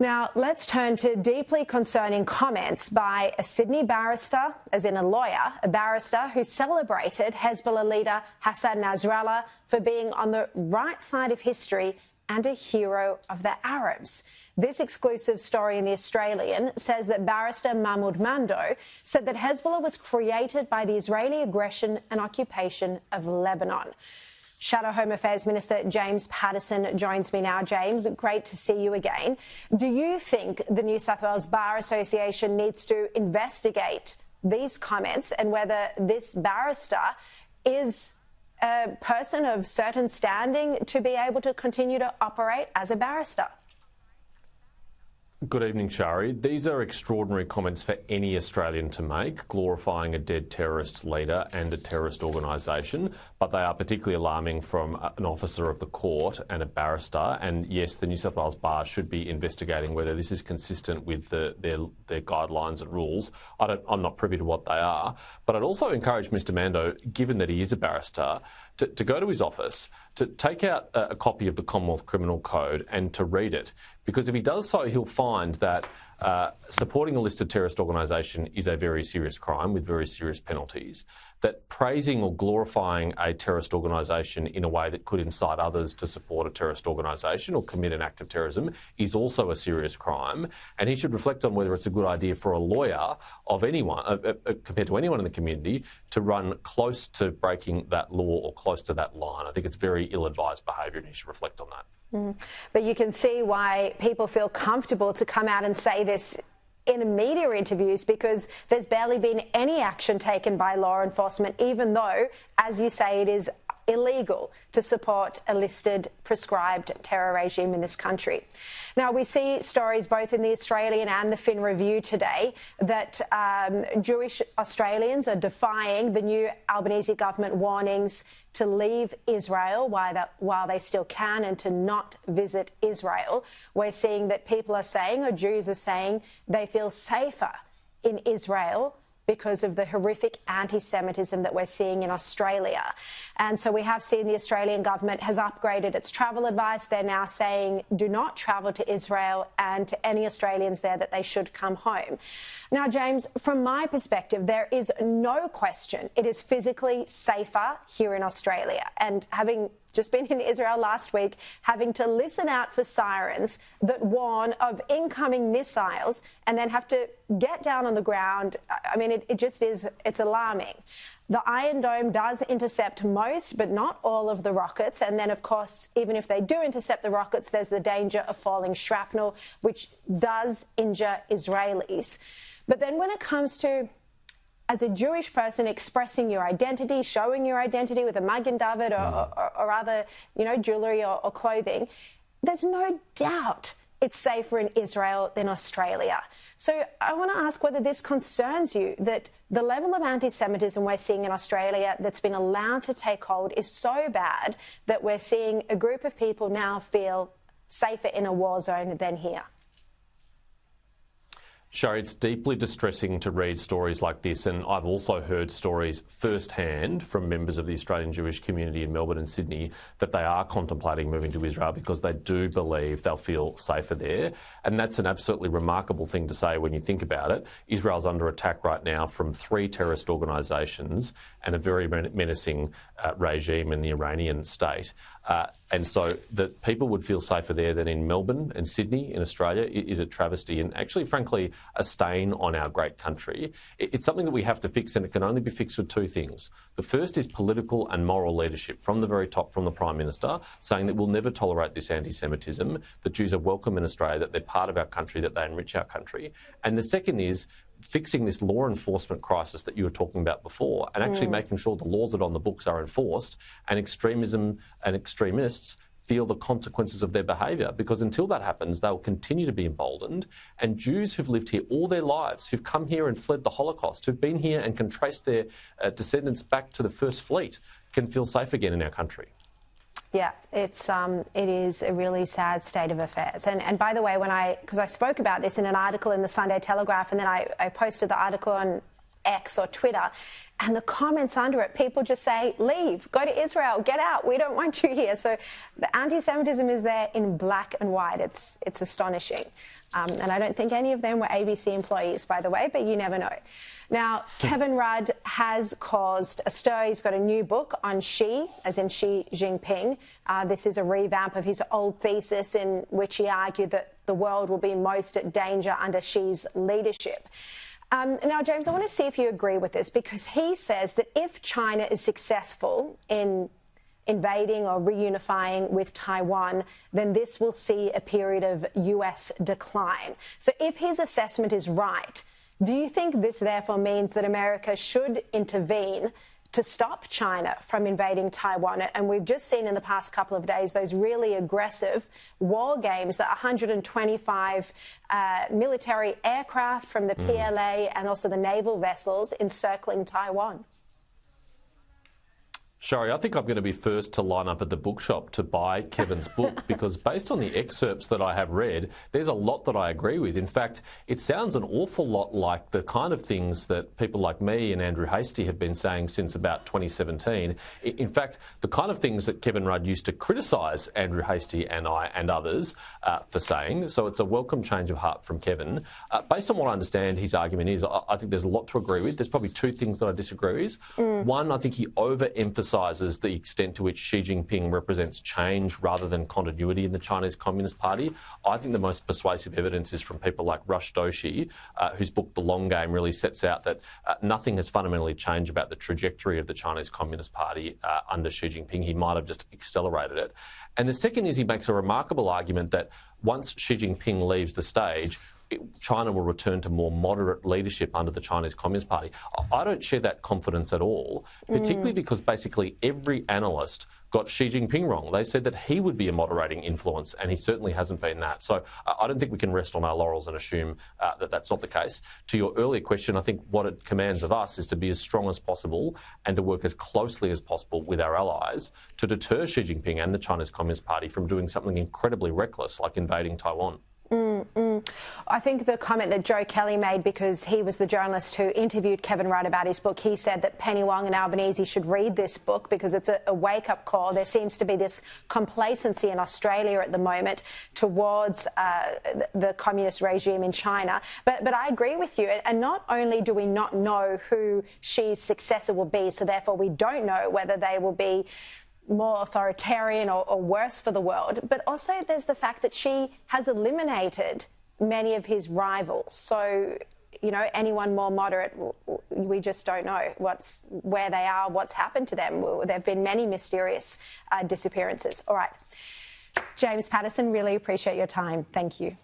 Now, let's turn to deeply concerning comments by a Sydney barrister, as in a lawyer, a barrister who celebrated Hezbollah leader Hassan Nasrallah for being on the right side of history and a hero of the Arabs. This exclusive story in The Australian says that barrister Mahmoud Mando said that Hezbollah was created by the Israeli aggression and occupation of Lebanon. Shadow Home Affairs Minister James Paterson joins me now. James, great to see you again. Do you think the New South Wales Bar Association needs to investigate these comments and whether this barrister is a person of certain standing to be able to continue to operate as a barrister? Good evening, Shari. These are extraordinary comments for any Australian to make, glorifying a dead terrorist leader and a terrorist organisation, but they are particularly alarming from an officer of the court and a barrister. And yes, the New South Wales Bar should be investigating whether this is consistent with their guidelines and rules. I'm not privy to what they are, but I'd also encourage Mr Mando, given that he is a barrister, to go to his office, to take out a copy of the Commonwealth Criminal Code and to read it. Because if he does so, he'll find that supporting a listed terrorist organisation is a very serious crime with very serious penalties, that praising or glorifying a terrorist organisation in a way that could incite others to support a terrorist organisation or commit an act of terrorism is also a serious crime, and he should reflect on whether it's a good idea for a lawyer of anyone, compared to anyone in the community, to run close to breaking that law or close to that line. I think it's very ill-advised behaviour and he should reflect on that. But you can see why people feel comfortable to come out and say this in media interviews, because there's barely been any action taken by law enforcement, even though, as you say, it is illegal to support a listed prescribed terror regime in this country. Now, we see stories both in the Australian and the Fin Review today that Jewish Australians are defying the new Albanese government warnings to leave Israel while they still can and to not visit Israel. We're seeing that people are saying, or Jews are saying, they feel safer in Israel because of the horrific anti-Semitism that we're seeing in Australia. And so we have seen the Australian government has upgraded its travel advice. They're now saying do not travel to Israel, and to any Australians there that they should come home. Now, James, from my perspective, there is no question it is physically safer here in Australia. And having just been in Israel last week, having to listen out for sirens that warn of incoming missiles and then have to get down on the ground, I mean, it just is, it's alarming. The Iron Dome does intercept most, but not all of the rockets. And then, of course, even if they do intercept the rockets, there's the danger of falling shrapnel, which does injure Israelis. But then when it comes to, as a Jewish person, expressing your identity, showing your identity with a Magen David or other, jewellery or clothing, there's no doubt it's safer in Israel than Australia. So I want to ask whether this concerns you, that the level of anti-Semitism we're seeing in Australia that's been allowed to take hold is so bad that we're seeing a group of people now feel safer in a war zone than here. Shari, it's deeply distressing to read stories like this, and I've also heard stories firsthand from members of the Australian Jewish community in Melbourne and Sydney that they are contemplating moving to Israel because they do believe they'll feel safer there. And that's an absolutely remarkable thing to say when you think about it. Israel's under attack right now from 3 terrorist organisations and a very menacing regime in the Iranian state. And so that people would feel safer there than in Melbourne and Sydney in Australia is a travesty and actually, frankly, a stain on our great country. It's something that we have to fix, and it can only be fixed with 2 things. The first is political and moral leadership from the very top, from the Prime Minister, saying that we'll never tolerate this anti-Semitism, that Jews are welcome in Australia, that they're part of our country, that they enrich our country. And the second is fixing this law enforcement crisis that you were talking about before, and actually making sure the laws that are on the books are enforced and extremism and extremists feel the consequences of their behaviour, because until that happens, they will continue to be emboldened. And Jews who've lived here all their lives, who've come here and fled the Holocaust, who've been here and can trace their descendants back to the First Fleet, can feel safe again in our country. Yeah, it is a really sad state of affairs. And by the way, because I spoke about this in an article in the Sunday Telegraph, and then I posted the article on X or Twitter. And the comments under it, people just say, leave, go to Israel, get out, we don't want you here. So the anti-Semitism is there in black and white. It's astonishing. And I don't think any of them were ABC employees, by the way, but you never know. Now, Kevin Rudd has caused a stir. He's got a new book on Xi, as in Xi Jinping. This is a revamp of his old thesis in which he argued that the world will be most at danger under Xi's leadership. Now, James, I want to see if you agree with this, because he says that if China is successful in invading or reunifying with Taiwan, then this will see a period of US decline. So if his assessment is right, do you think this therefore means that America should intervene to stop China from invading Taiwan? And we've just seen in the past couple of days those really aggressive war games, the 125 military aircraft from the PLA and also the naval vessels encircling Taiwan. Shari, I think I'm going to be first to line up at the bookshop to buy Kevin's book, because based on the excerpts that I have read, there's a lot that I agree with. In fact, it sounds an awful lot like the kind of things that people like me and Andrew Hastie have been saying since about 2017. In fact, the kind of things that Kevin Rudd used to criticise Andrew Hastie and I and others for saying. So it's a welcome change of heart from Kevin. Based on what I understand, his argument is, I think there's a lot to agree with. There's probably two things that I disagree with. One, I think he overemphasises the extent to which Xi Jinping represents change rather than continuity in the Chinese Communist Party. I think the most persuasive evidence is from people like Rush Doshi, whose book The Long Game really sets out that nothing has fundamentally changed about the trajectory of the Chinese Communist Party under Xi Jinping. He might have just accelerated it. And the second is he makes a remarkable argument that once Xi Jinping leaves the stage, China will return to more moderate leadership under the Chinese Communist Party. I don't share that confidence at all, particularly because basically every analyst got Xi Jinping wrong. They said that he would be a moderating influence, and he certainly hasn't been that. So I don't think we can rest on our laurels and assume that that's not the case. To your earlier question, I think what it commands of us is to be as strong as possible and to work as closely as possible with our allies to deter Xi Jinping and the Chinese Communist Party from doing something incredibly reckless like invading Taiwan. I think the comment that Joe Kelly made, because he was the journalist who interviewed Kevin Rudd about his book, he said that Penny Wong and Albanese should read this book because it's a wake-up call. There seems to be this complacency in Australia at the moment towards the communist regime in China. But I agree with you. And not only do we not know who Xi's successor will be, so therefore we don't know whether they will be more authoritarian or worse for the world, but also there's the fact that Xi has eliminated many of his rivals. So, you know, anyone more moderate, we just don't know where they are, what's happened to them. There have been many mysterious disappearances. All right. James Patterson, really appreciate your time. Thank you.